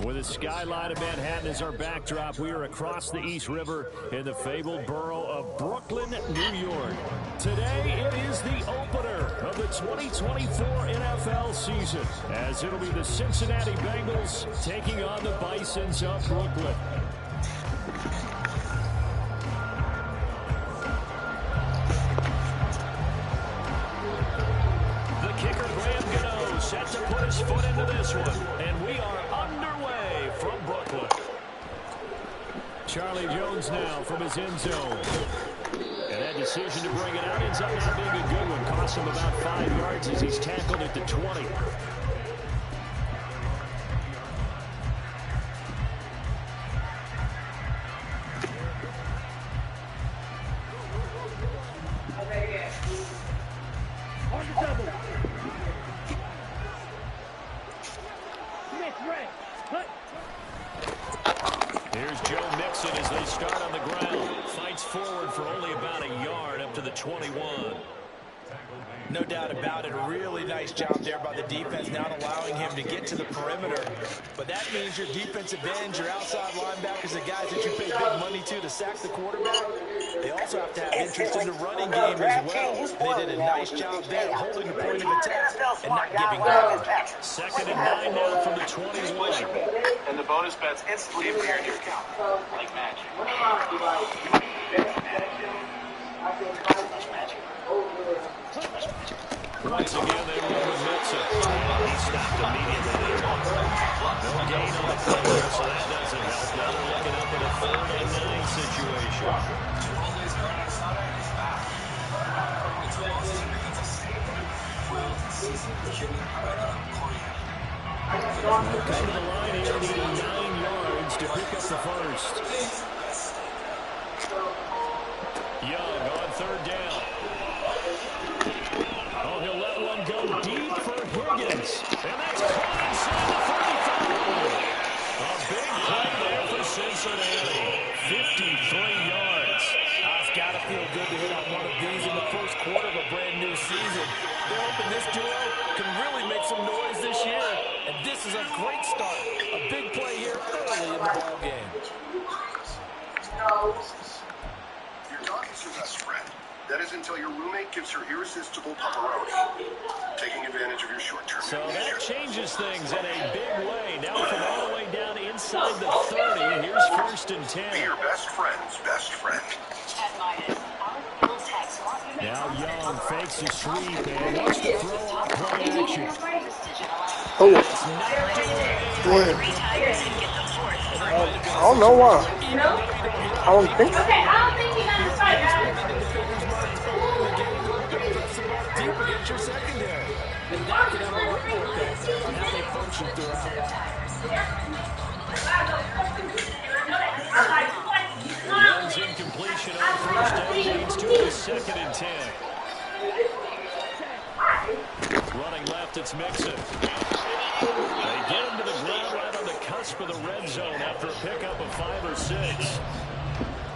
With a skyline of Manhattan as our backdrop, we are across the East River in the fabled borough of Brooklyn, New York. Today, it is the opener of the 2024 NFL season, as it'll be the Cincinnati Bengals taking on the Bisons of Brooklyn. Set to put his foot into this one, and we are underway from Brooklyn. Charlie Jones now from his end zone. And that decision to bring it out ends up not being a good one. Cost him about 5 yards as he's tackled at the 20. Here's Joe Mixon as they start on the ground. Fights forward for only about a yard up to the 21. No doubt about it. A really nice job there by the defense, not allowing him to get to the perimeter. But that means your defensive ends, your outside linebackers, the guys that you pay big money to sack the quarterback, they also have to have interest in the running game as well. They did a nice job there, holding the point of attack and not giving up. 2nd and 9 now from the 21. And the bonus bets instantly appear in your account, like magic. Once again, they run with Mixon. He stopped immediately. No gain on the play there, so that doesn't help. Now they're looking up at a 3rd and 9 situation. They'll come to the line here, needing 9 yards to pick up the first. Young on 3rd down. Oh, he'll let one go deep for Higgins. And that's caught inside the 35. A big play there for Cincinnati. 53 yards. It's got to feel good to hit on one of these in the first quarter of a brand new season. They're hoping this duo can really make some noise this year. And this is a great start. A big play here early in the ball game. Your dog is your best friend. That is until your roommate gives her irresistible pepperoni, taking advantage of your short-term. So that changes things in a big way. Now from all the way down inside the 30, here's 1st and 10. Be your best friend's best friend. Now Young fakes a sweep and wants to throw off play action. Oh, I don't know why. I don't think so. Okay, I don't think you got to start that. Deep against your secondary. And that can have a ripple effect on how they function throughout. Young's incompletion on 1st down leads to a 2nd and 10. Running left, it's Mixon. They get him to the ground right on the cusp of the red zone after a pickup of 5 or 6.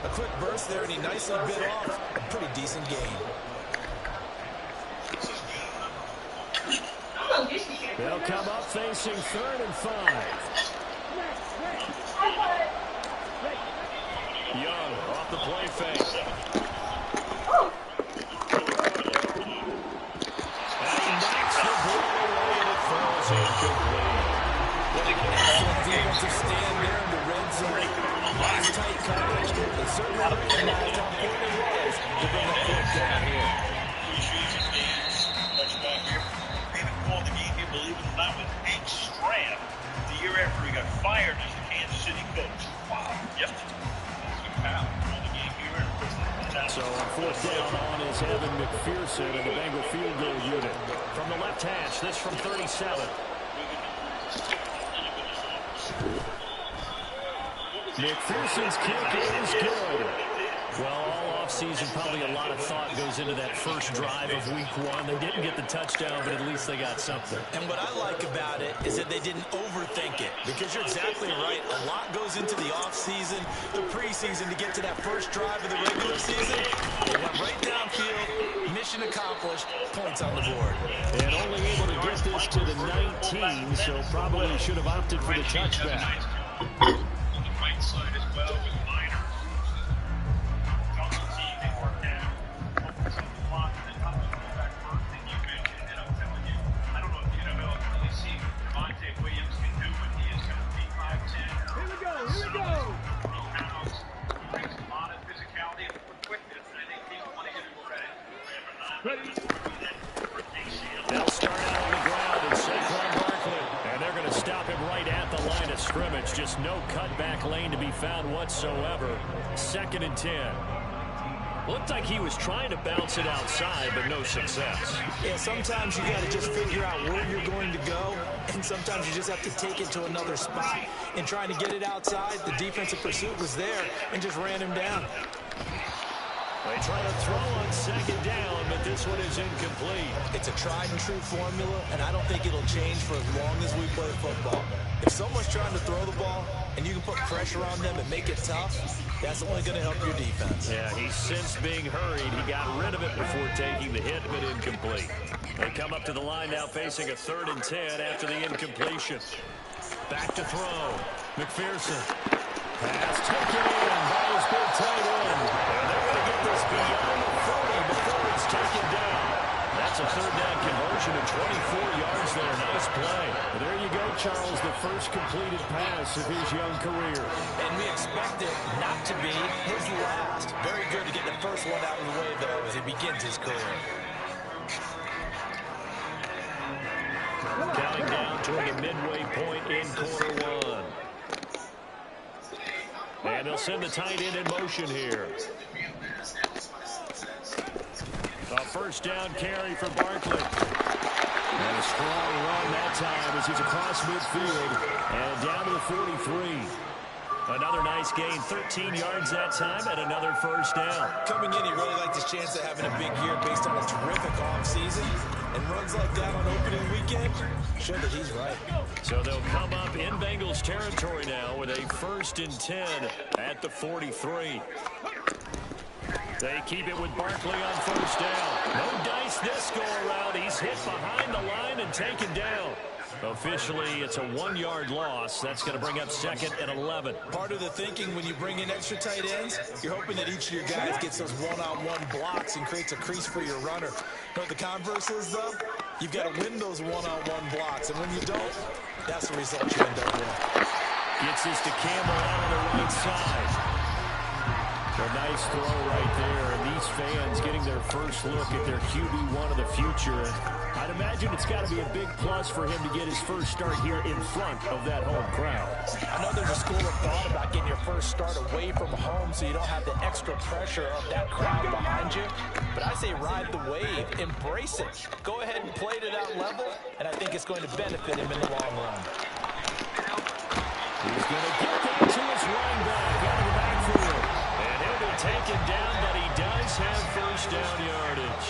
A quick burst there, and he nicely bit off a pretty decent gain. They'll come up facing 3rd and 5. Young off the play fake. And he knocks the ball away and it falls incomplete. Defensive stand there in the red zone. Nice tight coverage. They certainly recognized how important it was to bring the foot down here. Touchdown here. David called the game here, believe it or not, with Hank Strand the year after he got fired as the Kansas City coach. Wow. Yep. So on 4th down on is Evan McPherson and the Bengal field goal unit. From the left hash, this from 37. McPherson's kick is good. Well, all offseason, probably a lot of thought goes into that first drive of week 1. They didn't get the touchdown, but at least they got something. And what I like about it is that they didn't overthink it, because you're exactly right. A lot goes into the offseason, the preseason, to get to that first drive of the regular season. They went right downfield, mission accomplished, points on the board. And only able to get this to the 19. 19, so probably should have opted for the touchback. On the right side as well with Minor. Double team they worked out. Offensive block and then comes back first thing you mentioned. And I'm telling you, I don't know if the NFL has really seen what Javonte Williams can do when he is going to be 5'10". Here we go. Pounds. He brings a lot of physicality and quickness. And I think people want to give him credit. They'll start out on the ground and Saquon Barkley. And they're going to stop him right at the line of scrimmage. Just no cutback lane to be found whatsoever. 2nd and 10. Looked like he was trying to bounce it outside, but no success. Yeah, sometimes you got to just figure out where you're going to go, and sometimes you just have to take it to another spot. And trying to get it outside, the defensive pursuit was there and just ran him down. They try to throw on 2nd down, but this one is incomplete. It's a tried and true formula, and I don't think it'll change for as long as we play football. If someone's trying to throw the ball and you can put pressure on them and make it tough, that's only going to help your defense. Yeah, he's since being hurried. He got rid of it before taking the hit, but incomplete. They come up to the line now facing a 3rd and 10 after the incompletion. Back to throw. McPherson. Pass taken in by his big tight end. And they're going to get this beyond the 40 before it's taken down. That's a 3rd down conversion of 24 yards there. Nice play. Well, there you go, Charles, the first completed pass of his young career. And we expect it not to be his last. Very good to get the first one out of the way, though, as he begins his career. Counting down toward the midway point in quarter 1. And they'll send the tight end in motion here. A 1st down carry for Barkley. And a strong run that time as he's across midfield and down to the 43. Another nice gain, 13 yards that time, and another 1st down. Coming in, he really liked his chance of having a big year based on a terrific offseason. And runs like that on opening weekend show that he's right. So they'll come up in Bengals territory now with a 1st and 10 at the 43. They keep it with Barkley on 1st down. No dice this go around. He's hit behind the line and taken down. Officially, it's a 1-yard loss. That's going to bring up 2nd and 11. Part of the thinking when you bring in extra tight ends, you're hoping that each of your guys gets those one-on-one blocks and creates a crease for your runner. But the converse is, though, you've got to win those one-on-one blocks. And when you don't, that's the result you end up with. Gets this to Campbell out on the right side. A nice throw right there, and these fans getting their first look at their QB1 of the future. I'd imagine it's got to be a big plus for him to get his first start here in front of that home crowd. I know there's a school of thought about getting your first start away from home so you don't have the extra pressure of that crowd behind you. But I say ride the wave, embrace it. Go ahead and play to that level, and I think it's going to benefit him in the long run. He's going to get that to his running back out of the backfield. Taken down, but he does have 1st down yardage.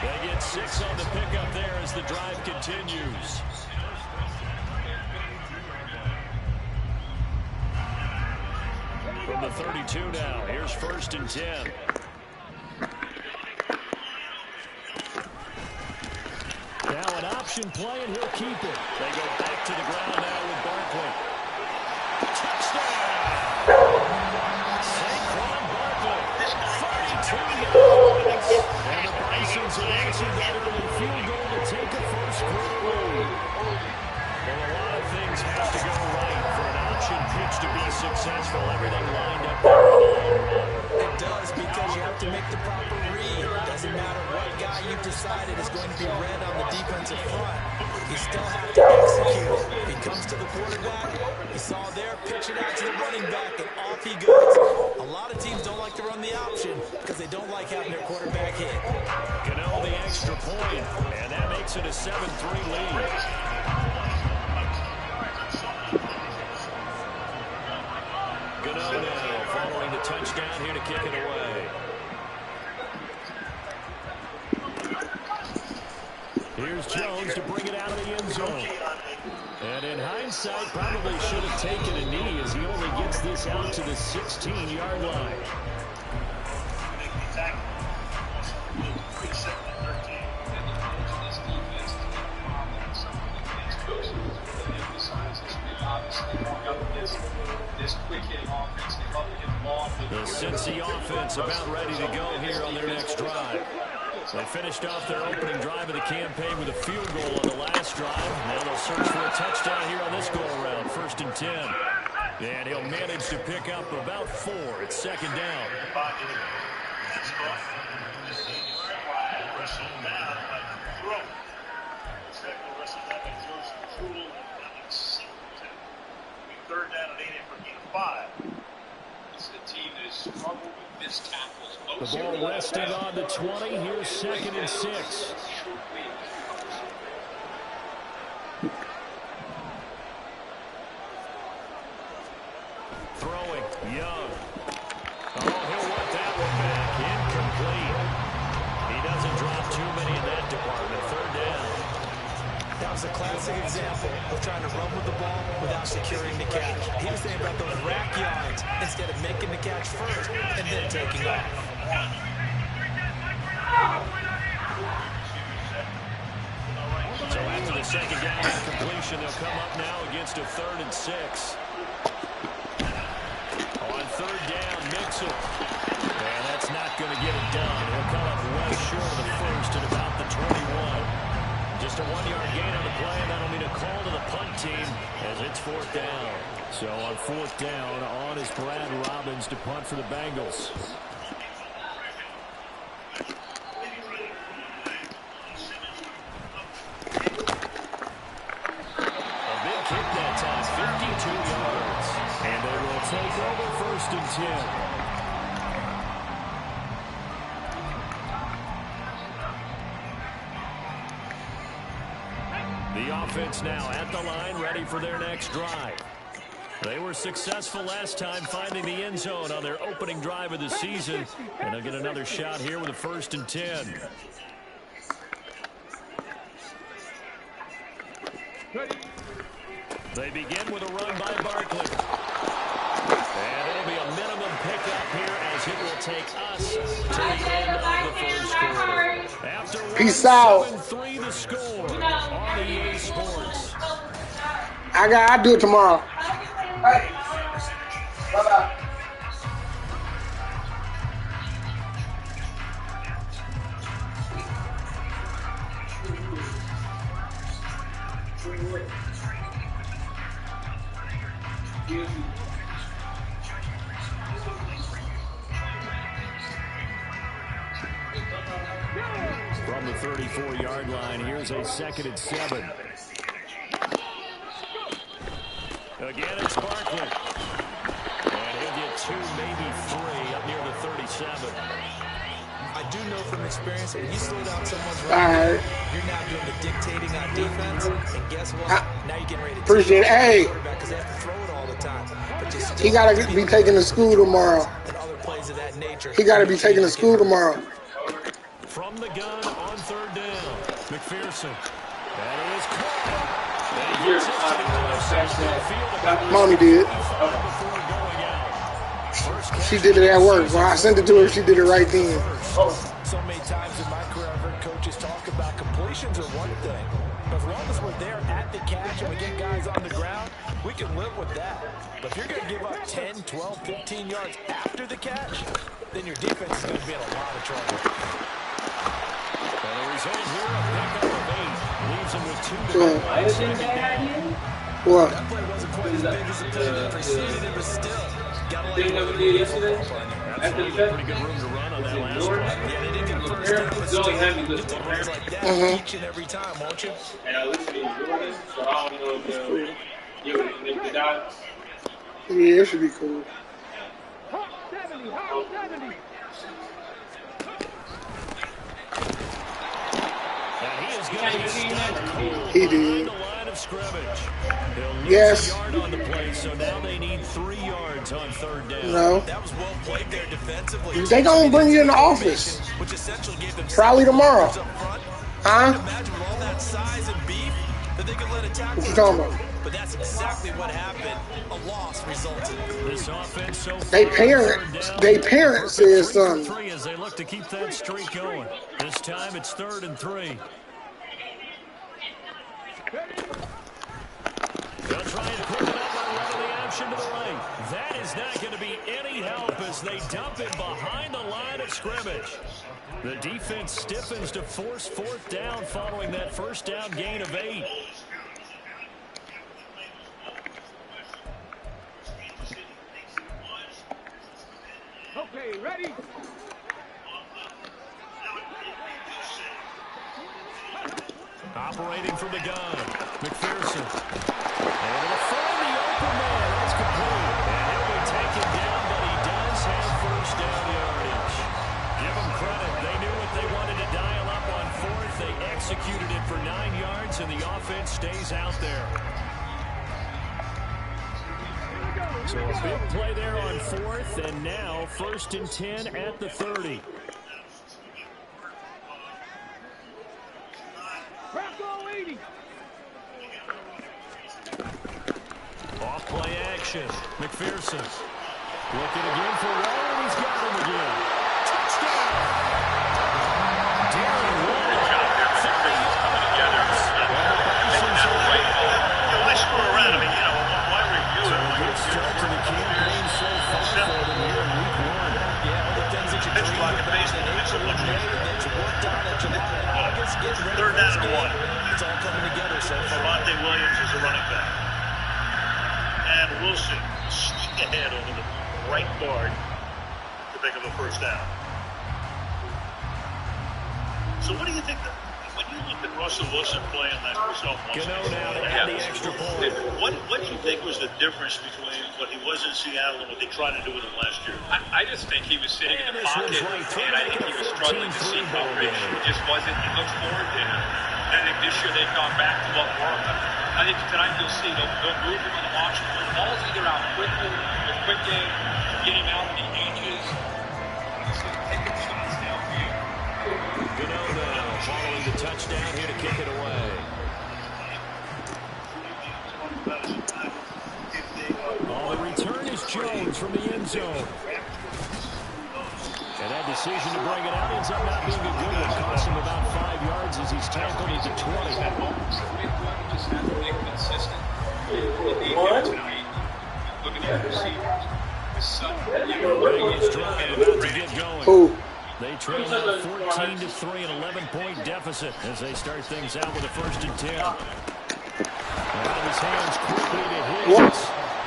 They get 6 on the pickup there as the drive continues. From the 32 now, here's 1st and 10. Now an option play, and he'll keep it. They go back to the ground now with Barkley. Touchdown! And the Bisons have answered that early field goal to take a first-quarter lead. Well, a lot of things have to go right for an option pitch to be successful. Everything lined up there in the long run. It does, because you have to make the proper read. It doesn't matter what guy you've decided is going to be red on the defensive front. You still have to execute it. If he comes to the quarterback, you saw there, pitch it out to the running back, and off he goes. A lot of teams don't like to run the option because they don't like having their quarterback hit. Cano the extra point, and that makes it a 7-3 lead. Cano now following the touchdown here to kick it away. Here's Jones to bring it out of the end zone. And in hindsight, probably should have taken a knee as he only gets this out to the 16-yard line. this quick-hitting offense can help get the ball. The Cincy offense about ready to go here on their next drive. They finished off their opening drive of the campaign with a field goal on the last drive. Now they'll search for a touchdown here on this go-around, 1st and 10. And he'll manage to pick up about 4. It's 2nd down. Third down and 8 for gain of 5. This is a team that has struggled with missed tackles. The ball resting on the 20. Here's 2nd and 6. Throwing, Young. Oh, he'll want that one back. Incomplete. He doesn't drop too many in that department. 3rd down. That was a classic example of trying to run with the ball without securing the catch. He was thinking about those rack yards instead of making the catch first and then taking off. So after the 2nd down completion, they'll come up now against a 3rd and 6. On 3rd down, Mixon. And that's not going to get it done. He'll come up well short of the 1st at about the 21. Just a 1-yard gain on the play, and that'll mean a call to the punt team as it's 4th down. So on 4th down, on is Brad Robbins to punt for the Bengals. A big kick that time, 52 yards. And they will take over 1st and 10. The offense now at the line, ready for their next drive. They were successful last time finding the end zone on their opening drive of the season. And they'll get another shot here with a 1st and 10. They begin with a run by Barkley. And it'll be a minimum pickup here as it will take us to the end of the 1st quarter. After Peace out. 7-3 the score on the EA Sports. I'll do it tomorrow. Hey. Bye-bye. From the 34-yard line, here's a 2nd and 7. Again, it's Barkley. And he'll get 2, maybe 3 up near the 37. I do know from experience when you slow down someone's run, you're now doing the dictating on defense. And guess what? Now you're getting ready to appreciate it. Hey, because they have to throw it all the time. But he got to be taken to school tomorrow. And other plays of that nature. He got to be taken to school tomorrow. From the gun on 3rd down, McPherson. That is caught. Mommy did. She did it at work. When I sent it to her, she did it right then. So many times in my career, I've heard coaches talk about completions are one thing. But as long as we're there at the catch and we get guys on the ground, we can live with that. But if you're going to give up 10, 12, 15 yards after the catch, then your defense is going to be in a lot of trouble. And the result here, a pickup of 8. Leaves him with 2 to go. What? That play wasn't quite as big as the play that preceded it, but still. Didn't know what they did yesterday? Absolutely pretty good room to run on that last one. Yeah, they didn't get first down, but still, you take runs like that each and every time, won't you? And I listen to Jordan, so I don't know if if the dots. Yeah, it should be cool. He did. Yes. On the play, so now they need 3 yards on 3rd down. No. That was well played there defensively. They gonna bring you in the office. Which essentially gave them Probably tomorrow. Huh? Imagine with all that size and beef that they could let a tackle. What you talking about? But that's exactly what happened. A loss resulted. This offense so far, They parents said something. 3 as they look to keep that streak going. This time it's 3rd and 3. They'll try and pick it up by running the option to the right. that is not going to be any help as they dump him behind the line of scrimmage. The defense stiffens to force fourth down following that first down gain of 8. Okay, ready? Operating from the gun, McPherson. Able to find the open man. That's complete. And he'll be taken down, but he does have first down yardage. Give them credit. They knew what they wanted to dial up on fourth. They executed it for 9 yards, and the offense stays out there. So a big play there on fourth, and now 1st and 10 at the 30. Off play action. McPherson looking again for Waller, and he's got him again. Touchdown! Darren Waller. Good job there. The defense coming together. Making that right call. They screw around. I mean, why review it? Good start to the campaign so far for them here in week 1. Yeah, all the things that you Pitch dreamed clock and about baseball. in It's a April much and May, easier. that you worked on in July and August, getting ready Third for down this and game. 1. It's all coming together so far. Javonte Williams is a running back. And Wilson sneak ahead over the right guard to pick up a first down. So what do you think when you look at Russell Wilson playing that sophomore Gano now to add the extra point. what do you think was the difference between what he was in Seattle and what they tried to do with him last year? I just think he was sitting in And the this one's pocket, right. and I think he was struggling to see coverage. He just wasn't. He looked forward to him. And I think this year they've gone back to what worked. I think tonight you'll see they'll move him on the launch. The ball's either out quickly, the quick game, get him out in the edges. Take the shots downfield. Gano now following the touchdown here to kick it away. Oh, the return is Jones from the end zone. And that decision to bring it out ends up not being a good one. Costs him about 5 yards as he's tackled at the 20. Just have to be consistent. The defense tonight, looking at the receivers, is Bengals drive about to get going. Who? They trail now 14-3, an 11-point deficit as they start things out with a 1st and 10. Out of his hands quickly to Higgins.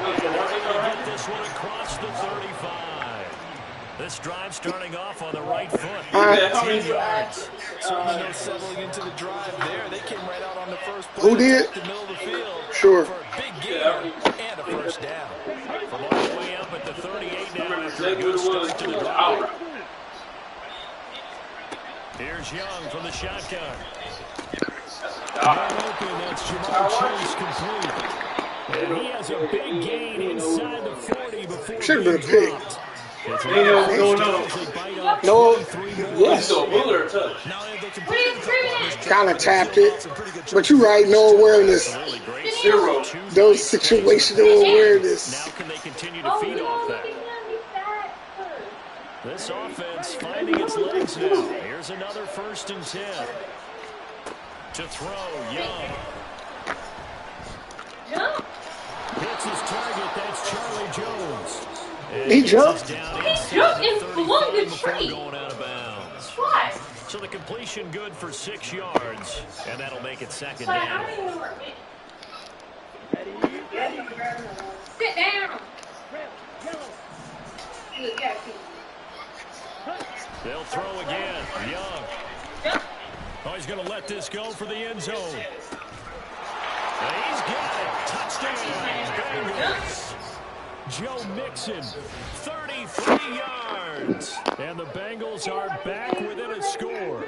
Get this one across the 35. This drive starting off on the right foot. 10 yards. Certainly no settling into the drive there. They came right out on the first play. Who did? The middle of the field. Sure. For a big gain and a first down. From all the way up at the 38 now after a good start to the drive. Here's Young from the shotgun. Open, that's Jamal Chase complete. And he has a big gain inside the 40 before Should have been a being pick. dropped. No, yes. Now they completed a couple of his Kind of tapped it. But you're right, no awareness. Those situational awareness. Now can they continue to feed off that? This offense finding its legs now. Here's another 1st and 10. To throw, Young. Hits his target, that's Charlie Jones. And He jumped. He jumped and flung the tree. Going out of bounds. Why? So the completion good for 6 yards, and that'll make it 2nd But I down. don't even work it. Sit down. Look at you. They'll throw again. Young. Oh, he's going to let this go for the end zone. And he's got it. Touchdown, Bengals. Joe Mixon, 33 yards. And the Bengals are back within a score.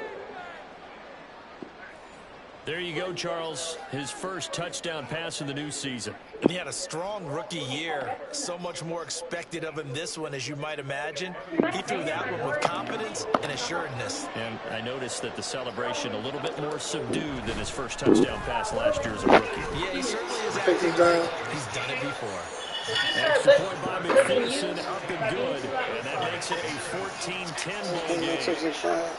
There you go, Charles. His first touchdown pass in the new season. And he had a strong rookie year. So much more expected of him this one, as you might imagine. He threw that one with confidence and assuredness. And I noticed that the celebration a little bit more subdued than his first touchdown pass last year as a rookie. Yeah, he certainly is. He's done. He's done it before. Extra point by McPherson, up and good. And that makes it a 14-10 ball game.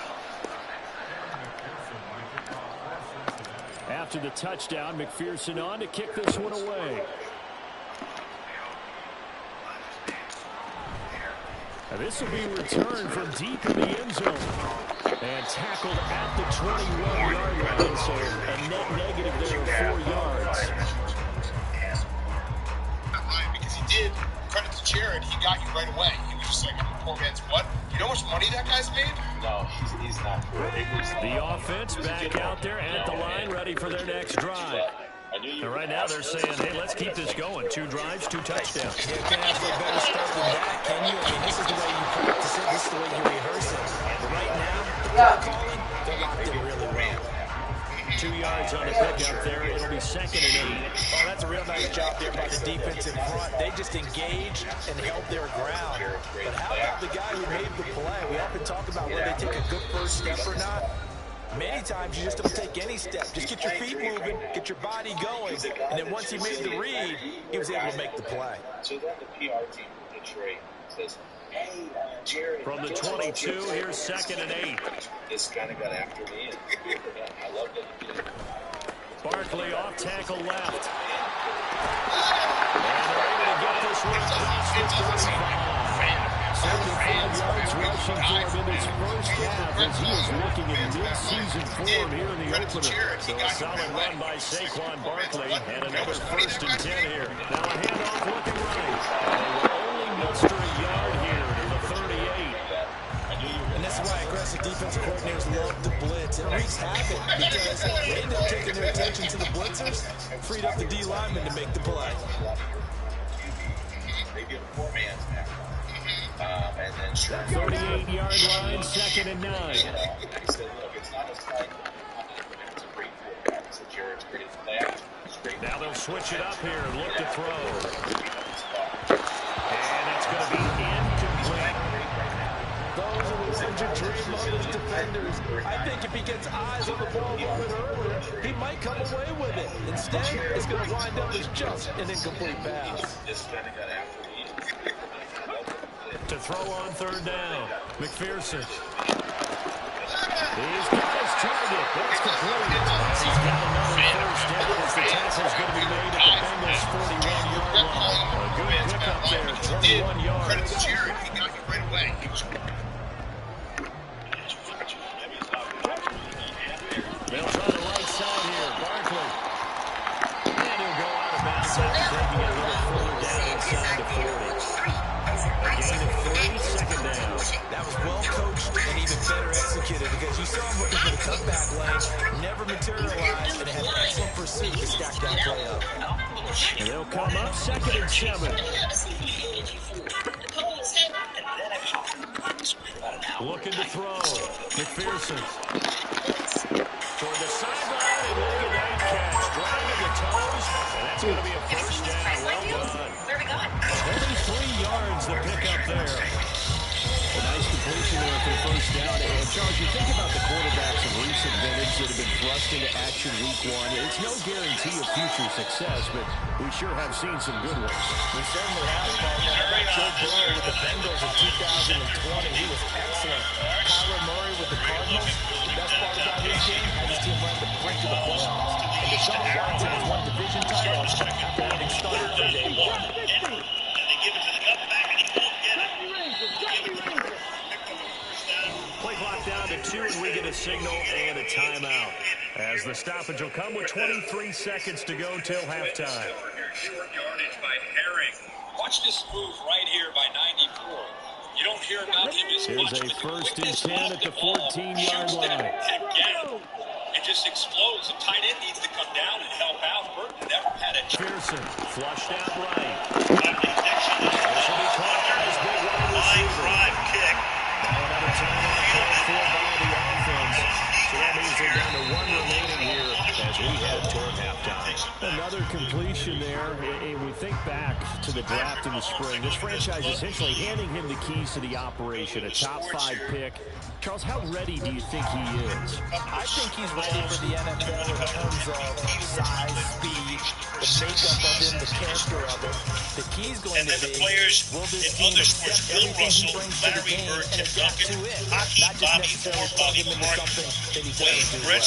After the touchdown, McPherson on to kick this one away. And this will be returned from deep in the end zone. And tackled at the 21-yard line, so a net negative there of 4 yards. Not right, because he did, credit to Jared, he got you right away. He was just like, poor man's what? You know how much money that guy's made? No, he's not. The offense back out there at the line, ready for their next drive. And right now they're saying, hey, let's keep this going. 2 drives, 2 touchdowns. You can't ask for a better start than that, can you? I mean, this is the way you practice it. This is the way you rehearse it. But right now, the play calling, they're locked in really well. 2 yards on the pick out there. It'll be 2nd and 8. Oh, that's a real nice job there by the defense in front. They just engaged and held their ground. But how about the guy who made the play? We often talk about whether they take a good first step or not. Many times you just don't take any step. Just get your feet moving, get your body going, and then once he made the read, he was able to make the play. So then the PR team from Detroit says, hey, Jared. From the 22, here's 2nd and 8. This kind of got after me, and I love that he did it. Barkley off tackle left. And they're able to get this one across the 35. 75 yards rushing for him in his first half as he is looking in mid-season form here in the opener. So a solid run by Saquon Barkley and another 1st and 10 here. Now a handoff looking right. And they will only muster a yard here to the 38. And this is why aggressive defensive coordinators love to blitz. It wreaks havoc because they end up taking their attention to the blitzers, freed up the D lineman to make the play. They get a 4-man now. And then 38-yard line, 2nd and 9. He said, look, it's not as tight. It's a great quarterback. He said, Jared's great at play. Now they'll switch it up here and look to throw. And it's going to be incomplete. Those are the ones you dream of as defenders. I think if he gets eyes on the ball a little bit earlier, he might come away with it. Instead, it's going to wind up as just an incomplete pass. This kind of got after me. To throw on 3rd down. McPherson. He's got his target. That's complete. He's got another 1st down as the tackle's going to be made at the Bengals' 41-yard line. A good pickup there, 21 yards. Credit to Jared, he got you right away. They'll try the right side here. Barkley. And he'll go out of bounds after taking it a little further down inside the 40. A gain of 3, 2nd down. That was well coached and even better executed because you saw him looking for the cutback lane, never materialized, and had excellent pursuit to stack that play up. And they'll come up 2nd and 7. Looking to throw. McPherson. Toward the sideline and look at that catch. Driving the toes. And that's going to be a 1st down. Well done. Only 3 yards to pick up there. A nice completion there for the 1st down. And Charles, you think about the quarterbacks of recent vintage that have been thrust into action week 1. It's no guarantee of future success, but we sure have seen some good ones. We certainly have. Joe Burrow with the Bengals in 2020. He was excellent. Kyler Murray with the Cardinals. The best part about his game had his team run the brink of the playoffs. And Deshaun Watson has won division titles after having started from day 1. Play clock down to 2, and we get a signal and a timeout. As the stoppage will come with 23 seconds to go till halftime. Short yardage by Herring. Watch this move right here by 94. You don't hear about him as Here's much. a 1st and 10 at the 14-yard line. Again, it just explodes. The tight end needs to come down and help out. Burton never had a Pearson flushed out right. This will be caught by his big wide receiver. drive kick. Now another timeout called for by the offense. So that means they're down to 1 remaining here as we head toward halftime. Another completion there. And we think back to the draft in the spring. This franchise essentially handing him the keys to the operation, a top 5 pick. Charles, how ready do you think he is? I think he's ready for the NFL in terms of size, speed, the makeup of him, the character of it. The key's going to be, will this team accept everything he brings to the game and adapt to it? Not just necessarily plug him into something that he doesn't do well.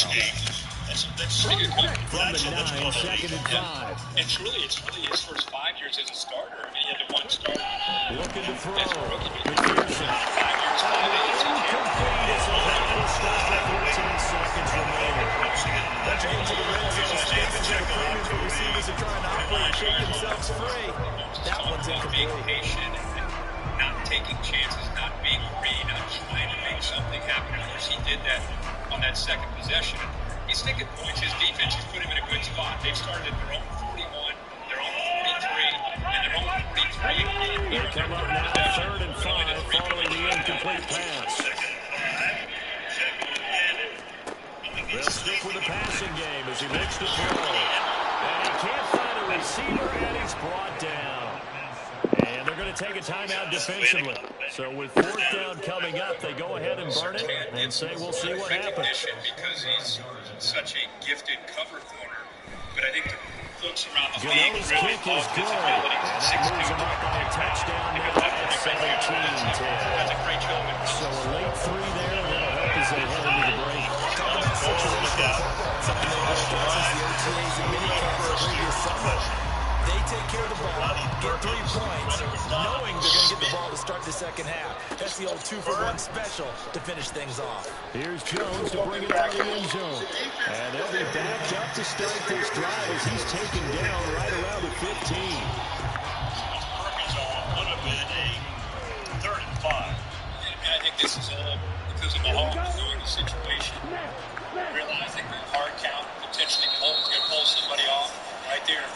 Pretty good coverage. From the 9, second and 5. And truly, it's really his first 5 years as a starter. I mean, he had the one start Looking to throw. as a rookie. McPherson. 5 years, 5 days. Incomplete as a penalty stop with 14 seconds remaining. That's into the red zone. Spaces at a premium for receivers who are trying to operate and shake themselves free. That one's Being incomplete. patient and not taking chances, not being free, not trying to make something happen. Of course, he did that on that second possession. He's taking points. His defense has put him in a good spot. They've started at their own 41, their own 43, and their own 43. They come up now, 3rd and 5, following the incomplete pass. They'll stick with the passing game as he looks to throw. And he can't find a receiver, and he's brought down. And they're going to take a timeout defensively. So with 4th down coming up, they go ahead and burn it and say we'll see what happens. Because he's such a gifted cover corner. But I think the folks around the league Gano's really kick love is his good. ability. And that moves him up by a touchdown now at 17-10. That's a great job. So a late 3 there, and that'll help as they head into the break. Talk about situational football. Something they've worked on since the OTAs and minicamp for the previous summer. They take care of the ball, get 3 points, knowing they're going to get the ball to start the second half. That's the old 2-for-1 special to finish things off. Here's Jones to bring it out of the end zone. And they'll be backed up to start this drive as he's taken down right around the 15. Perkins on a bit, a 3rd and 5. And I think this is all because of Mahomes knowing the situation. Realizing the hard count, potentially Mahomes going to pull somebody off right there.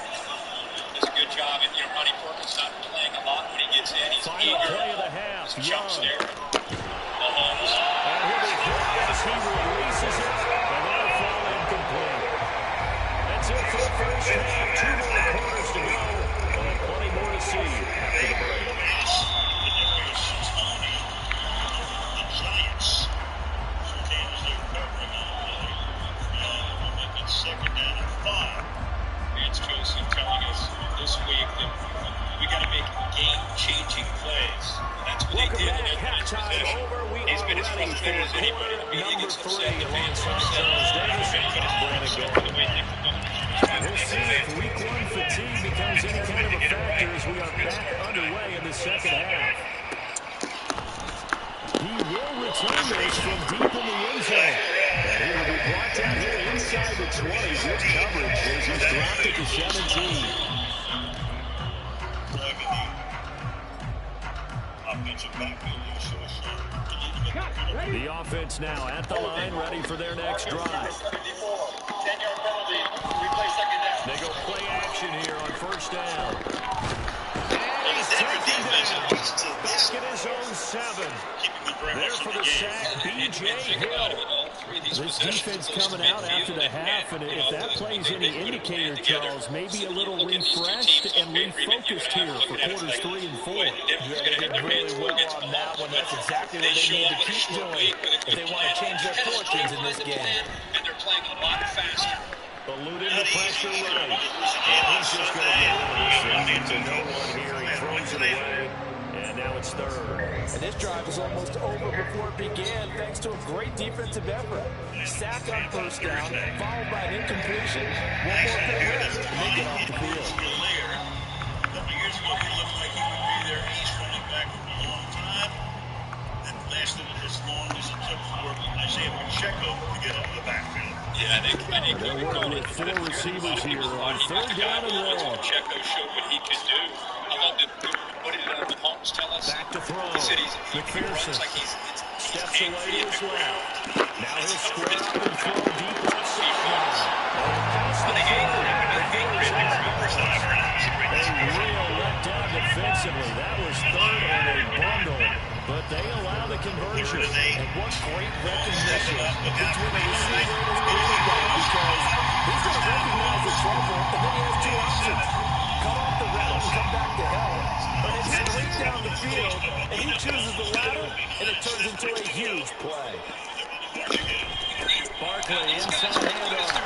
Does a good job. And, Ronnie Perkins not playing a lot when he gets in. He's Final eager. play of the half. Jumps Young. there. Mahomes. And he'll be hit as he releases it. And that'll fall incomplete. That's it for the first half. 2 more quarters to go. And plenty more to see after the break. Second down and 5. Vance Joseph telling us this week that we got to make game-changing plays. That's what they did in that first possession. He's been as frustrated as anybody. He gets upset. The fans are upset. Everybody's frustrated the way things are going. We'll see if week 1 fatigue becomes any kind of a factor as we are back underway in the second half. He will return this from deep in the end zone. And he will be brought down here inside the 20. Good coverage as he's dropped it to 17. The offense now at the line, ready for their next drive. 10-yard penalty. Replay second down. They go play action here on 1st down. And he's taken down. Back at his own 7. There for the sack, B.J. Hill. This defense coming out after the half, and if that plays any indicator, Charles, maybe a little refreshed and refocused here for quarters 3 and 4. Yeah, they did really well on that one. That's exactly what they need to keep doing if they want to change their fortunes in this game. And they're playing a lot faster. Eluding the pressure right. And he's just going to get rid of this. No one here. He throws it away. And now it's 3rd. And this drive was almost over before it began thanks to a great defensive effort. Sack on 1st down, followed by an incompletion. One more good rest, and they get off the field. A couple of years ago, he looked like he would be their ace running back for a long time. That lasted as long as it took for Isaiah Pacheco to get out of the backfield. Yeah, I think they're working with 4 receivers here on 3rd down and long. Pacheco showed what he could do. I love that. What did Mahomes tell us? Back to throw. He said he McPherson runs like he's steps away to his left. Now he'll square up and throw deep left sideline. A real letdown defensively. That was 3rd and a bundle, but they allow the conversion. And what great recognition between the receiver and his quarterback, because he's going to recognize the trouble, and then he has 2 options. Cut off the route and come back to help, but it's straight down the field, and he chooses the latter, and it turns into a huge play. Barkley inside handoff.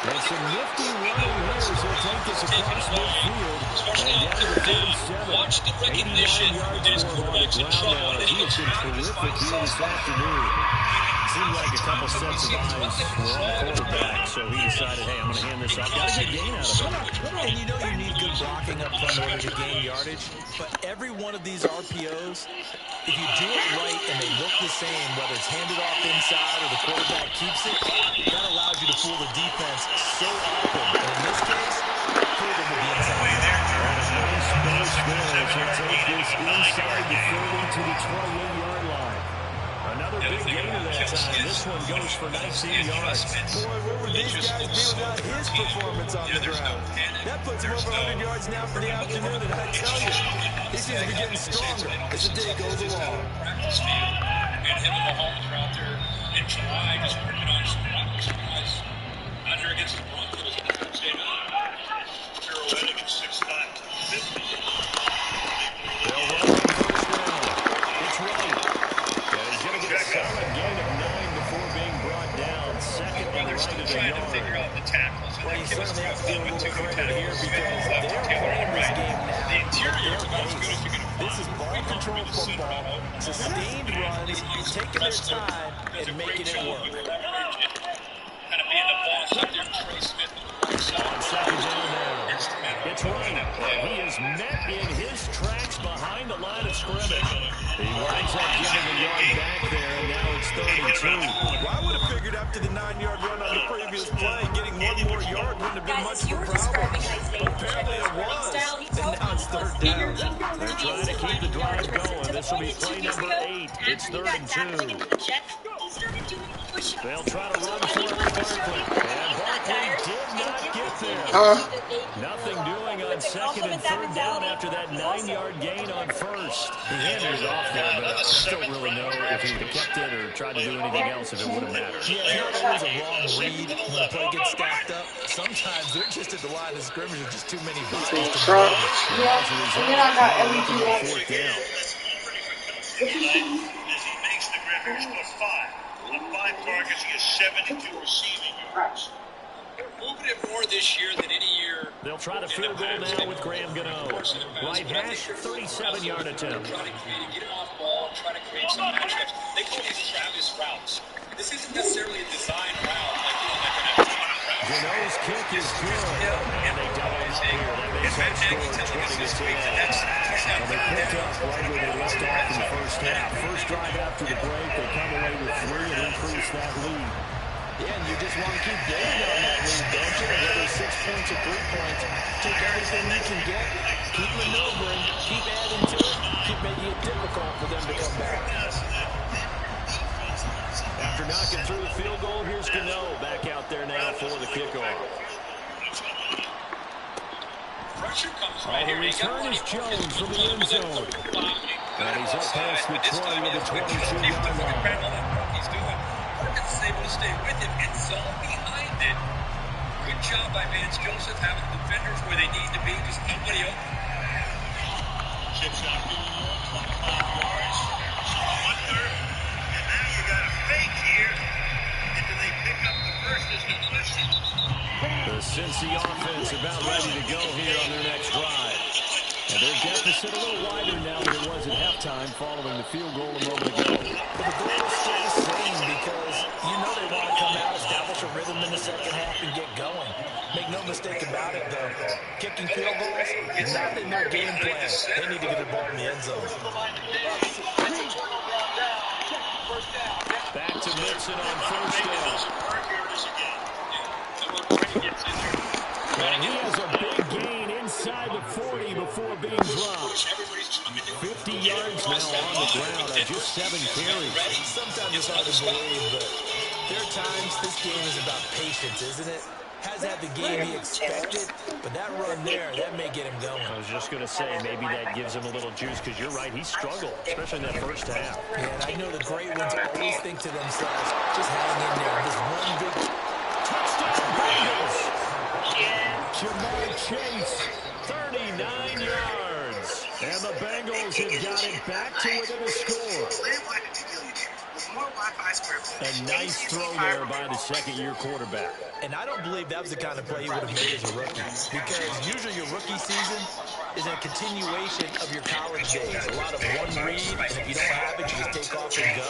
And some nifty running here as they take this across midfield. And down to the 37. Watch the recognition. 89 yards for him on the ground now. He has been terrific here this afternoon. seemed like a couple sets of eyes were on the quarterback, so he decided, hey, I'm going to hand this off. Got a good gain out of it. And you know you need good blocking up front in order to gain yardage, but every one of these RPOs, if you do it right and they look the same, whether it's handed off inside or the quarterback keeps it, that allows you to fool the defense so often. And in this case, fool them with the inside. Nice burst there as he'll take this inside the 30 to the 28-yard line. Another big gainer that time. This one goes for 19 yards. Boy, what would these guys do without his performance on the ground? That puts him over 100 yards now for the afternoon, and I tell you, he seems to be getting stronger as the day goes along. Practice field, and him and Mahomes are out there in July just working on some guys. Under against the Broncos in the first game. Pirouette against 6'5", 250. They'll run on first down. It's right. And he's going to get a solid gain of 9 before being brought down. Second and right Still at trying a to figure yard. out the tackles. Well, you certainly have to feel a little credit here because they're playing this game now. The interior is about as good as you're going to find. This is ball control football, sustained runs, taking their time and making it work. Kind of being the boss up there, Trey Smith on the right side. Second down now. It's right. He is met in his tracks behind the line of scrimmage. He winds up giving a yard back there, and now it's 32. Well, I would have figured after the 9-yard run on the previous play, getting one more yard wouldn't have been much of a problem. Apparently it was, and now it's third down. They're trying to keep the drive going. This will be play number 8. It's 3rd and 2. They'll try to run for it to Barkley. And Barkley did not get there. Nothing doing on 2nd and 3rd down after that 9-yard gain on 1st. He handed it off there, but I still don't really know if he would have kept it or tried to do anything else if it would have mattered. Yeah, it's not always a wrong read when the play gets stacked up. Sometimes they're just at the line of scrimmage with just too many bodies to Trump. move. Yeah, and then I got everything else. 4th down. As he makes the record, he scored 5. On 5 targets, he has 72 receiving yards. They're moving it more this year than any year. They'll try to field goal now with Graham Gano. Right hash, 37-yard attempt. Try to get him off ball, try to create some matchups. They call these Travis routes. This isn't necessarily a design route like an Gano's kick is good, and they double up here. That makes that score 20-10. Well, they picked up right where they left off in the first half. First drive after the break, they come away with 3 and increase that lead. Yeah, and you just want to keep building on that lead, don't you? Whether it's 6 points or 3 points, take everything you can get, keep maneuvering, keep adding to it, keep making it difficult for them to come back. After knocking through the field goal, here's Gano back out there now for the kickoff. The return is Jones from the end zone. And he's up past the 20 with a 22-yard line. He's doing. Perkins is able to stay with him and zone behind it. Good job by Vance Joseph having defenders where they need to be. Just nobody open. Chips out 25 yards. Under. And now you got a fake here. And do they pick up the first is the question. The Cincy offense about ready to go here on their next drive. And their deficit a little wider now than it was at halftime following the field goal a moment ago. But the goal is still the same because you know they want to come out, establish a rhythm in the second half, and get going. Make no mistake about it, though. Kicking field goals, not in their game plan. They need to get the ball in the end zone. Back to Mixon on first down. And he has a big gain inside the 40 before being dropped. 50 yards now on the ground on just 7 carries. Sometimes it's hard to believe, but there are times this game is about patience, isn't it? Hasn't had the game he expected, but that run there, that may get him going. I was just going to say, maybe that gives him a little juice, because you're right, he struggled, especially in that first half. Yeah, and I know the great ones always think to themselves, just hang in there, just one big Touchdown Bengals! Jamar Chase, 39 yards. And the Bengals have got it back to within a score. A nice throw there by the second-year quarterback. And I don't believe that was the kind of play he would have made as a rookie, because usually your rookie season is a continuation of your college days. A lot of one read, and if you don't have it, you just take off and go.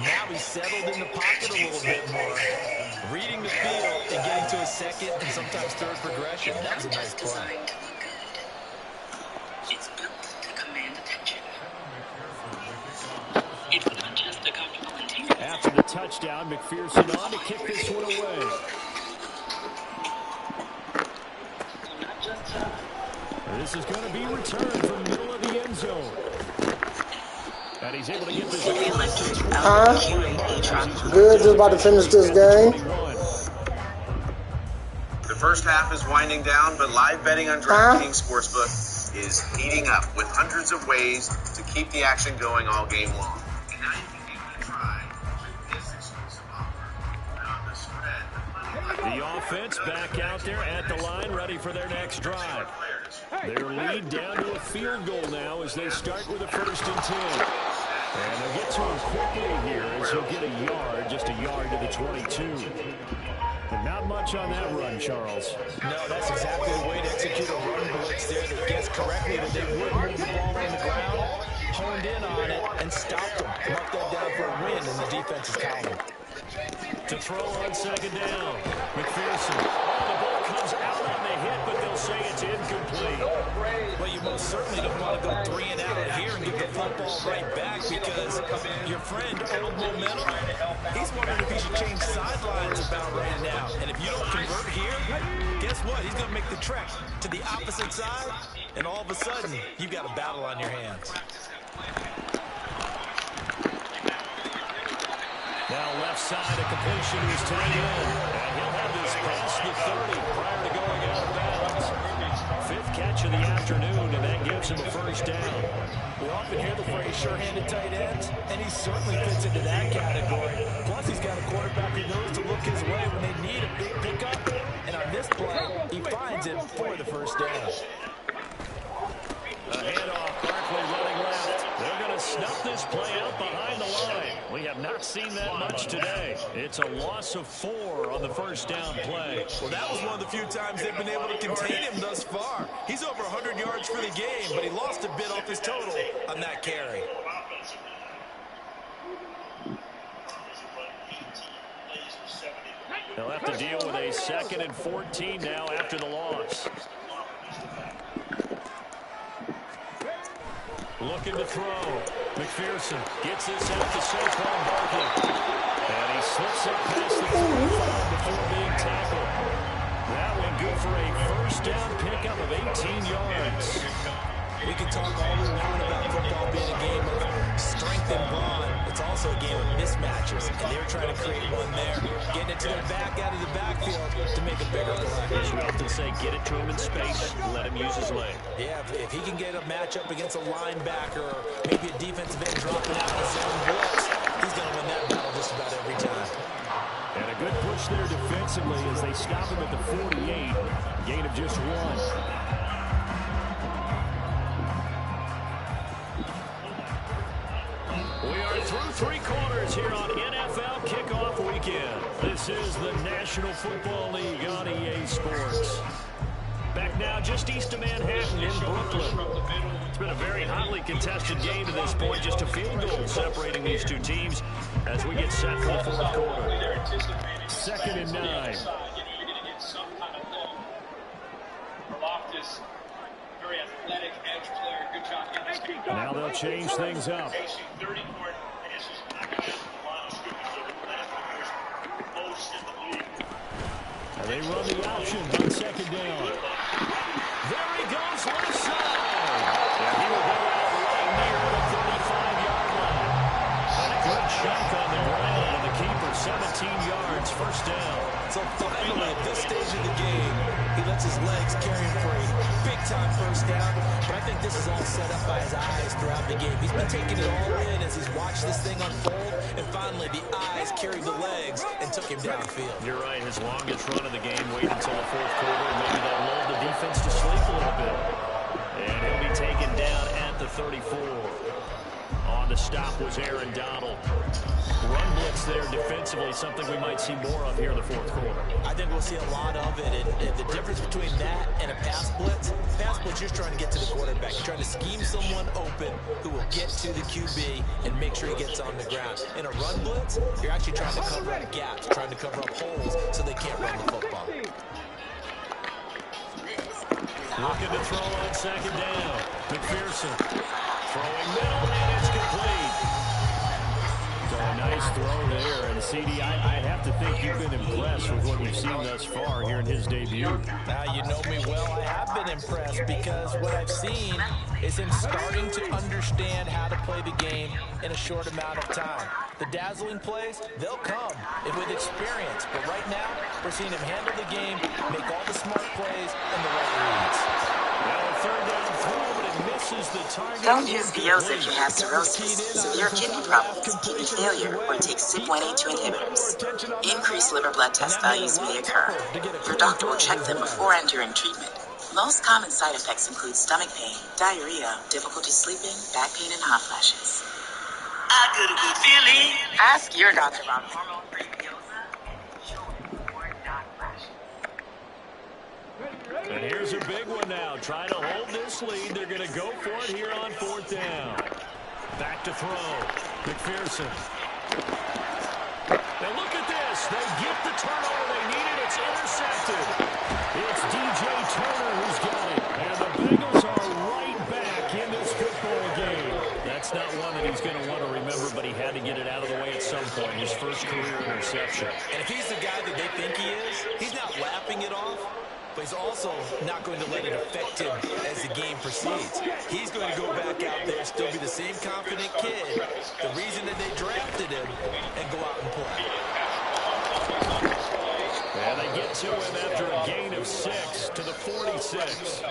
Now he's settled in the pocket a little bit more, reading the field and getting to a second and sometimes third progression. That was a nice play. It's built to command attention. It's not just a comfortable container. After the touchdown, McPherson on to kick this one away. This is going to be returned from the middle of the end zone. And he's able to get this. Good, just about to finish this game. The first half is winding down, but live betting on DraftKings Sportsbook is heating up with hundreds of ways to keep the action going all game long. And now you can give it a try with this exclusive offer. Now the spread. The offense back out there at the line, ready for their next drive. Their lead down to a field goal now as they start with a 1st and 10. And they'll get to him quickly here as he'll get a yard, just a yard to the 22. But not much on that run, Charles. No, that's exactly the way to execute a run blitz there. They guessed correctly that they would move the ball on the ground, honed in on it, and stopped them. Marked that down for a win in the defense's column. To throw on 2nd down. McPherson. The ball comes out on the hit, but they'll say it's incomplete. Well, you most certainly don't want to go 3 and out here and get the football right back, because your friend, Old Momentum, he's wondering if he should change sidelines about right now. And if you don't convert here, guess what? He's going to make the trek to the opposite side, and all of a sudden, you've got a battle on your hands. Now left side, a completion to his tight end. And he'll have this past the 30 prior to going out of bounds. 5th catch of the afternoon, and that gives him a 1st down. We often hear the phrase sure-handed tight ends, and he certainly fits into that category. Plus, he's got a quarterback who knows to look his way when they need a big pickup. And on this play, he finds it for the 1st down. A handoff, Barkley running left. They're going to snuff this play out behind the line. We have not seen that much today. It's a loss of 4 on the 1st down play. Well, that was one of the few times they've been able to contain him thus far. He's over 100 yards for the game, but he lost a bit off his total on that carry. They'll have to deal with a 2nd and 14 now after the loss. Looking to throw. McPherson gets this out to Saquon Barkley. And he slips up past the 45 before being tackled. That went good for a 1st down pickup of 18 yards. We can talk all we want about football being a game of strength and brawn. It's also a game of mismatches, and they're trying to create one there, getting it to their back out of the backfield to make a bigger play. As we often say, get it to him in space, let him use his leg. Yeah, if he can get a matchup against a linebacker or maybe a defensive end dropping out of the zone blitz, he's going to win that battle just about every time. And a good push there defensively as they stop him at the 48, gain of just 1. We are through 3 quarters here on NFL Kickoff Weekend. This is the National Football League on EA Sports. Back now just east of Manhattan in Brooklyn. It's been a very hotly contested game to this point. Just a field goal separating these two teams as we get set for the 4th quarter. 2nd and 9. You're going to get some kind of goal. Loftus, very athletic edge player. Good job getting this game done. Now they'll change things up. They run the option on 2nd down. There he goes left side. And he will go out right near the 35-yard line. And a good chunk on the ground, and the keeper 17 yards, 1st down. So finally, at this stage of the game, he lets his legs carry him for a big-time 1st down. But I think this is all set up by his eyes throughout the game. He's been taking it all in as he's watched this thing unfold. And finally, the eyes carried the legs and took him downfield. You're right. His longest run of the game. Wait until the 4th quarter. Maybe that lulled the defense to sleep a little bit. And he'll be taken down at the 34. On the stop was Aaron Donald. Run blitz there defensively, something we might see more of here in the fourth quarter. I think we'll see a lot of it. And the difference between that and a pass blitz, you're trying to get to the quarterback. You're trying to scheme someone open who will get to the QB and make sure he gets on the ground. In a run blitz, you're actually trying to cover up gaps, trying to cover up holes so they can't run the football. Looking to throw on second down. McPherson throwing middle, and it's complete. So a nice throw there. And, CD, I have to think you've been impressed with what you've seen thus far here in his debut. Now, you know me well. I have been impressed because what I've seen is him starting to understand how to play the game in a short amount of time. The dazzling plays, they'll come with experience. But right now, we're seeing him handle the game, make all the smart plays, and the right reads. Well, third down throw, but it misses the target. Don't use VOs if you have cirrhosis, severe kidney problems, kidney failure, or take CYP1A2 inhibitors. Increased liver blood test values may occur. Your doctor will check them before entering treatment. Most common side effects include stomach pain, diarrhea, difficulty sleeping, back pain, and hot flashes. I got a good feeling. Ask your doctor about hormone-free Vioza. And here's a big one now. Trying to hold this lead. They're going to go for it here on fourth down. Back to throw. McPherson. Now look at this. They get the turnover they needed. It's intercepted. It's DJ Turner who's got it. And the Bengals are right back in this football game. That's not one that he's going to want to remember, but he had to get it out of the way at some point. His first career interception. And if he's the guy that they think he is, he's not laughing it off. But he's also not going to let it affect him as the game proceeds. He's going to go back out there, still be the same confident kid, the reason that they drafted him, and go out and play. And they get to him after a gain of 6 to the 46.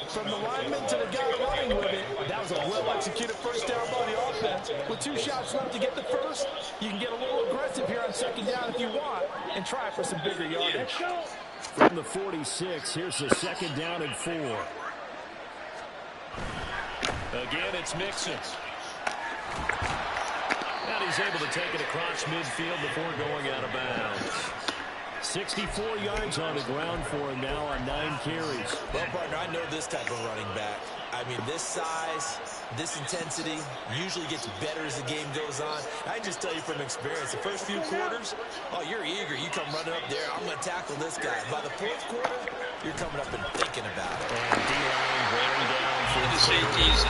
From the lineman to the guy running with it, that was a well-executed first down by the offense. With 2 shots left to get the first, you can get a little aggressive here on second down if you want and try for some bigger yardage. From the 46, here's the second down and 4. Again, it's Mixon. And he's able to take it across midfield before going out of bounds. 64 yards on the ground for him now on 9 carries. Well, partner, I know this type of running back. I mean, this size, this intensity usually gets better as the game goes on. I just tell you from experience, the first few quarters, oh, you're eager. You come running up there, I'm going to tackle this guy. By the fourth quarter, you're coming up and thinking about it. And D-line wearing down for the safeties.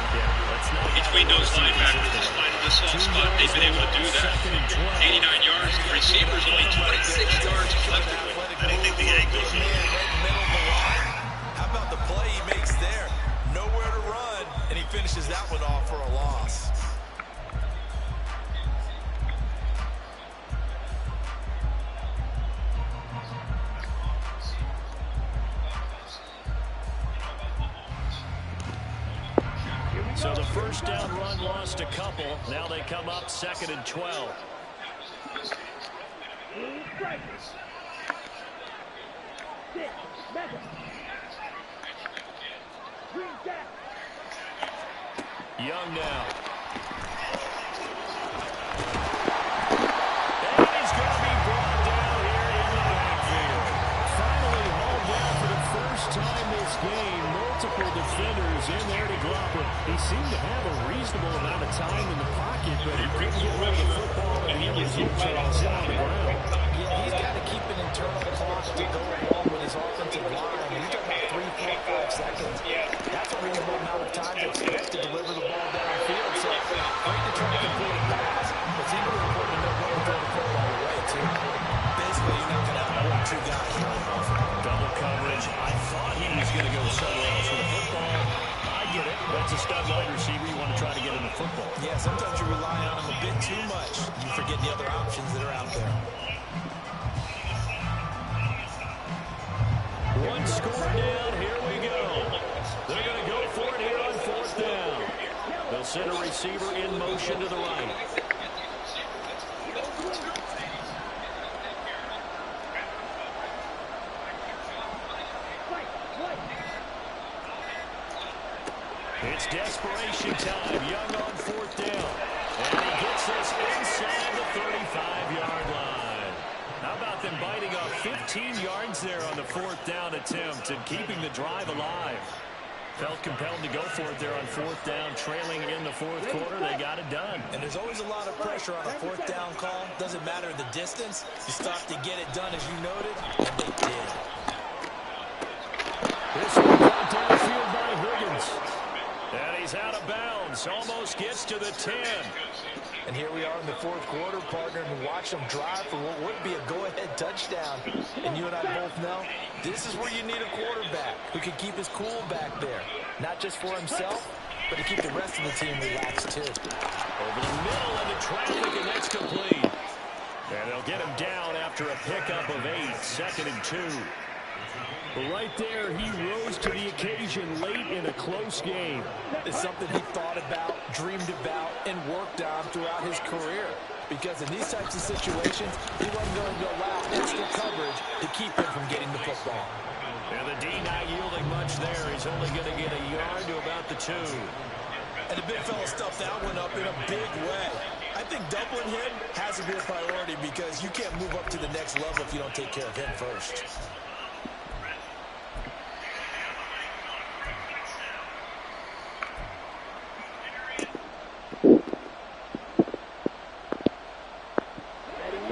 Between those linebackers, despite the soft spot, they've been able to do that. 89 yards. The receivers only 26 yards collected. I didn't think the ankles in. How about the play he makes there? Nowhere to run, and he finishes that one off for a loss. So the first down run lost a couple. Now they come up 2nd and 12. Young now. And he's going to be brought down here in the backfield. Finally hauled down for the first time this game. Multiple defenders in there to glove him. He seemed to have a reasonable amount of time in the pocket, but he couldn't get rid of the football, and he was in Charles on the ground. Yeah, he's got to keep an internal clock to go along with his offensive line. He's got about 3, 4, 5 seconds. That's a reasonable amount of time to expect to deliver the ball downfield. So, great to try to complete a pass. It's equally important to know when to throw the football away, too. Basically, you're not going to have more than 2 guys running off. Double coverage. I thought he was going to go somewhere else with the football. I get it. That's a stud wide receiver. You want to try to get in the football. Yeah, sometimes you rely on him a bit too much. You forget the other options that are out there. One score down. Here we go. They're going to go for it here on 4th down. They'll send a receiver in motion to the right. It's desperation time. Young on 4th down. And he gets this inside the 35-yard line. How about them biting off 15 yards there on the 4th down attempt and keeping the drive alive? Felt compelled to go for it there on 4th down, trailing in the 4th quarter. They got it done. And there's always a lot of pressure on a 4th down call. Doesn't matter the distance. You start to get it done, as you noted, and they did. This one got downfield by Higgins. And he's out of bounds. Almost gets to the 10. And here we are in the 4th quarter, partner, and watch them drive for what would be a go-ahead touchdown. And you and I both know this is where you need a quarterback who can keep his cool back there. Not just for himself, but to keep the rest of the team relaxed, too. Over the middle into traffic, and that's complete. And they'll get him down after a pickup of 8, 2nd and 2. But right there, he rose to the occasion late in a close game. It's something he thought about, dreamed about, and worked on throughout his career. Because in these types of situations, he wasn't going to allow extra coverage to keep him from getting the football. And the D not yielding much there. He's only going to get a yard to about the 2. And the big fella stuffed that one up in a big way. I think doubling him has to be a priority because you can't move up to the next level if you don't take care of him first.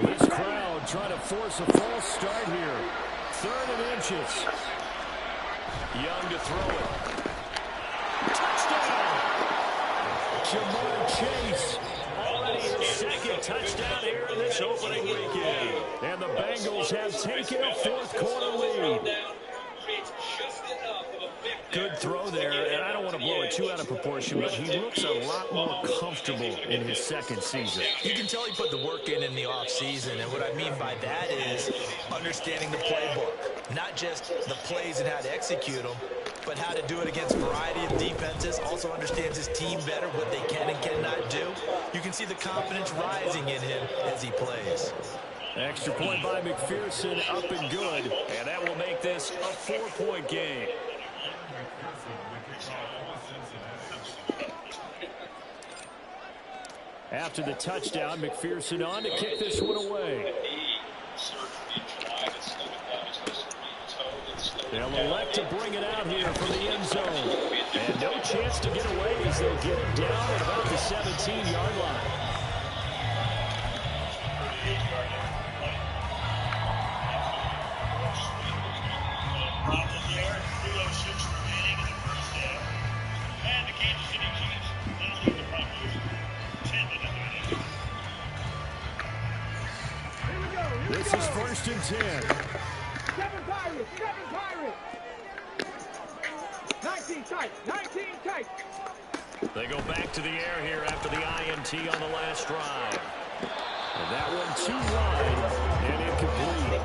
This crowd trying to force a false start here. 3rd and inches. Young to throw it. Touchdown! Jamar Chase. Already his 2nd touchdown here in this opening weekend. And the Bengals have taken a 4th quarter lead. Good throw there, and I don't want to blow it too out of proportion, but he looks a lot more comfortable in his 2nd season. You can tell he put the work in the offseason, and what I mean by that is understanding the playbook. Not just the plays and how to execute them, but how to do it against a variety of defenses. Also understands his team better, what they can and cannot do. You can see the confidence rising in him as he plays. Extra point by McPherson, up and good, and that will make this a 4-point game. After the touchdown, McPherson on to kick this one away. They'll elect to bring it out here from the end zone. And no chance to get away as they'll get it down at about the 17-yard line. Problem there, 3:06 remaining in the first half. And the Kansas City Chiefs now lead the Broncos 10-9. This is 1st and 10. 7 Pirates, 7 Pirates. 19 tight, 19 tight. They go back to the air here after the INT on the last drive. And that one too wide and incomplete.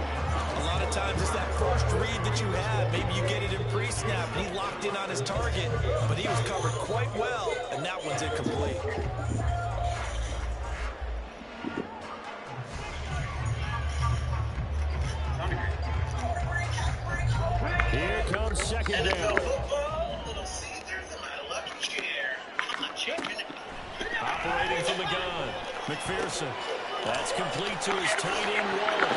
A lot of times it's that first read that you have. Maybe you get it in pre-snap, and he locked in on his target, but he was covered quite well, and that one's incomplete. Here comes 2nd down. Operating from the gun, McPherson. That's complete to his tight end, Waller.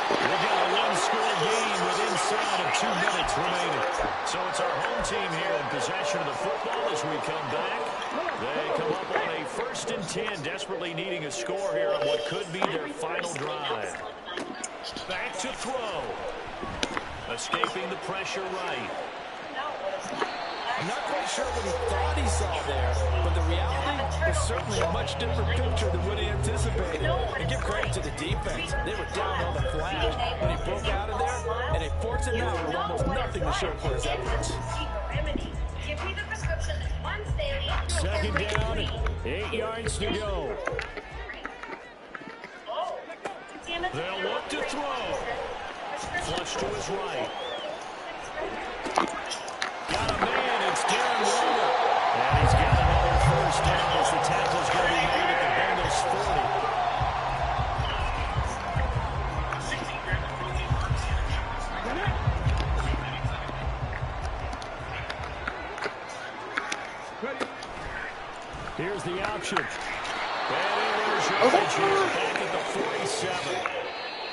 We've got a one-score game with inside of 2 minutes remaining. So it's our home team here in possession of the football as we come back. They come up on a 1st and 10, desperately needing a score here on what could be their final drive. Back to throw. Escaping the pressure right. I'm not quite sure what he thought he saw there, but the reality was certainly a much different picture than what he anticipated. And give credit to the defense. They were down on the flash when he broke out of there, and they forced him out with almost nothing to show for his efforts. 2nd down, 8 yards to go. They'll look to throw. Flush to his right. Got a man, it's Darren Waller. And he's got another 1st down as the tackle's going to be made at the Bengals 40. Here's the option. back at the 47.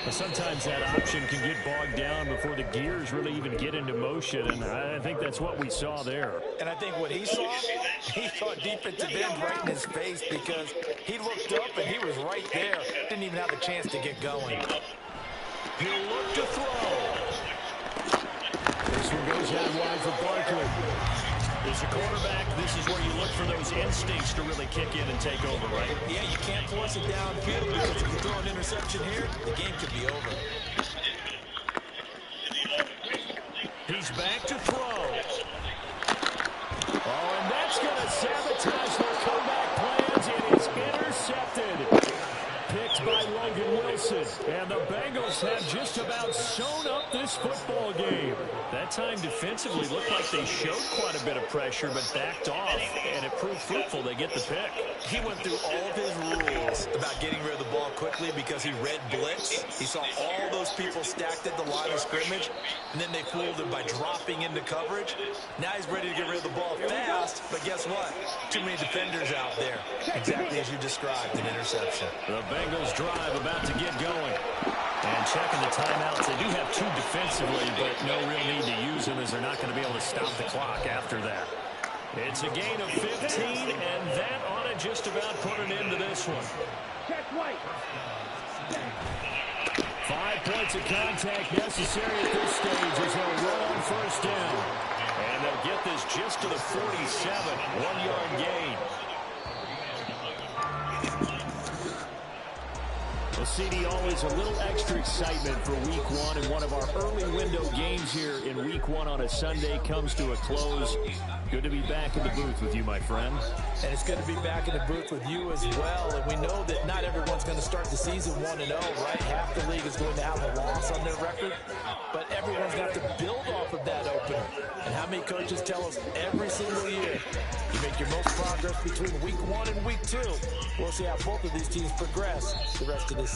But sometimes that option can get bogged down before the gears really even get into motion, and I think that's what we saw there. And I think what he saw defensive end right in his face, because he looked up and he was right there. Didn't even have a chance to get going. He'll look to throw. This one goes out wide for Barkley. As a quarterback, this is where you look for those instincts to really kick in and take over, right? Yeah, you can't force it downfield, because if you throw an interception here, the game could be over. He's back to throw. Oh, and that's going to sabotage their comeback plans. It is intercepted. Picked by Logan Wilson. And the Bengals have just about sewn up this football game. That time defensively looked like they showed quite a bit of pressure, but backed off, and it proved fruitful. They get the pick. He went through all of his rules about getting rid of the ball quickly because he read blitz. He saw all those people stacked at the line of scrimmage, and then they fooled him by dropping into coverage. Now he's ready to get rid of the ball fast, but guess what? Too many defenders out there. Exactly as you described, an interception. The Bengals drive about to get going. And checking the timeouts. They do have two defensively, but no real need to use them, as they're not going to be able to stop the clock after that. It's a gain of 15, and that ought to just about put an end to this one. 5 points of contact necessary at this stage as they'll roll on first down. And they'll get this just to the 47, 1-yard gain. Well, CD, always a little extra excitement for Week 1, and one of our early window games here in Week 1 on a Sunday comes to a close. Good to be back in the booth with you, my friend. And it's good to be back in the booth with you as well. And we know that not everyone's going to start the season 1-0, right? Half the league is going to have a loss on their record. But everyone's going to have to build off of that opener. And how many coaches tell us every single year, you make your most progress between Week 1 and Week 2. We'll see how both of these teams progress the rest of this season.